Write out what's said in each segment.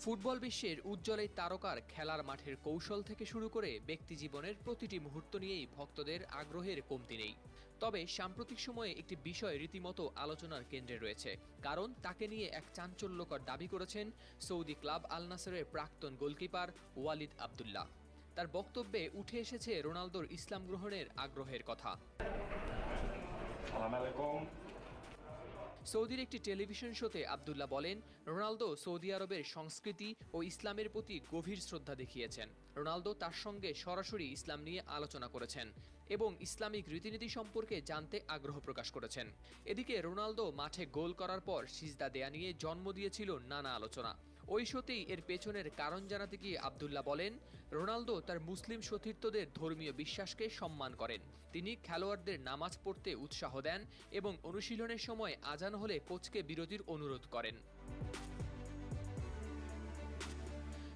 Football বিশ্বের উজ্জ্বল এই তারকার খেলার মাঠের কৌশল থেকে শুরু করে ব্যক্তিজীবনের প্রতিটি মুহূর্ত নিয়েই ভক্তদের আগ্রহের কমতি নেই। তবে সাম্প্রতিক সময়ে একটি বিষয় রীতিমতো আলোচনার কেন্দ্রে রয়েছে, কারণ তাকে নিয়ে এক চাঞ্চল্যকর দাবি করেছেন সৌদি ক্লাব আল নাসরের প্রাক্তন গোলকিপার ওয়ালিদ আবদুল্লাহ। তার বক্তব্যে উঠে এসেছে রোনালদোর ইসলাম গ্রহণের আগ্রহের কথা। সৌদির একটি টেলিভিশন শোতে আবদুল্লাহ বলেন, রোনালদো সৌদি আরবের সংস্কৃতি ও ইসলামের প্রতি গভীর শ্রদ্ধা দেখিয়েছেন। রোনালদো তার সঙ্গে সরাসরি ইসলাম নিয়ে আলোচনা করেছেন এবং ইসলামিক রীতিনীতি সম্পর্কে জানতে আগ্রহ প্রকাশ করেছেন। এদিকে রোনালদো মাঠে গোল করার পর সিজদা দেয়া নিয়ে জন্ম দিয়েছিল নানা আলোচনা। ওই শোতেই এর পেছনের কারণ জানাতে গিয়ে আবদুল্লাহ বলেন, রোনালদো তার মুসলিম সতীর্থদের ধর্মীয় বিশ্বাসকে সম্মান করেন। তিনি খেলোয়াড়দের নামাজ পড়তে উৎসাহ দেন এবং অনুশীলনের সময় আজান হলে কোচকে বিরতির অনুরোধ করেন।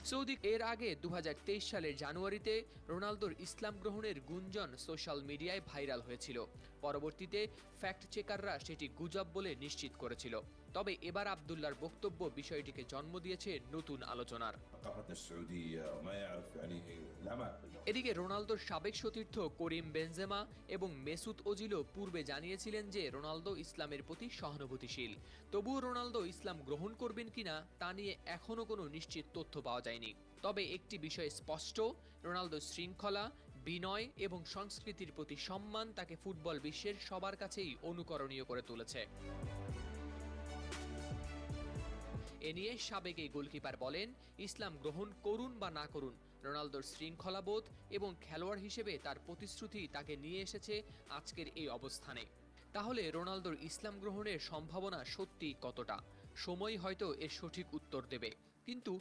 সৌদি এর আগে 2023 সালের জানুয়ারিতে রোনালদোর ইসলাম গ্রহণের গুঞ্জন সোশ্যাল মিডিয়ায় ভাইরাল হয়েছিল। পরবর্তীতে ফ্যাক্ট চেকাররা সেটি গুজব বলে নিশ্চিত করেছিল। তবে এবার আবদুল্লাহর বক্তব্য বিষয়টিকে জন্ম দিয়েছে নতুন আলোচনার। এদিকে রোনালদোর সাবেক সতীর্থ করিম বেনজেমা এবং মেসুত ওজিলও পূর্বে জানিয়েছিলেন যে রোনালদো ইসলামের প্রতি সহানুভূতিশীল। তবুও রোনালদো ইসলাম গ্রহণ করবেন কিনা তা নিয়ে এখনও কোনো নিশ্চিত তথ্য পাওয়া যায়নি। তবে একটি বিষয় স্পষ্ট, রোনালদোর শৃঙ্খলা, বিনয় এবং সংস্কৃতির প্রতি সম্মান তাকে ফুটবল বিশ্বের সবার কাছেই অনুকরণীয় করে তুলেছে। এ নিয়ে সাবেক এই গোলকিপার বলেন, ইসলাম গ্রহণ করুন বা না করুন, রোনালদোর শৃঙ্খলাবোধ এবং খেলোয়াড় হিসেবে তার প্রতিশ্রুতি তাকে নিয়ে এসেছে আজকের এই অবস্থানে। তাহলে রোনালদোর ইসলাম গ্রহণের সম্ভাবনা সত্যি কতটা? সময় হয়তো এর সঠিক উত্তর দেবে। কিন্তু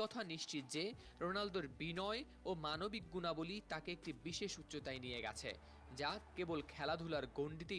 কথা নিশ্চিত যে রোনালদোর বিনয় ও মানবিক গুণাবলী তাকে একটি বিশেষ উচ্চতায় নিয়ে গেছে, যা কেবল খেলাধুলার গণ্ডিতেই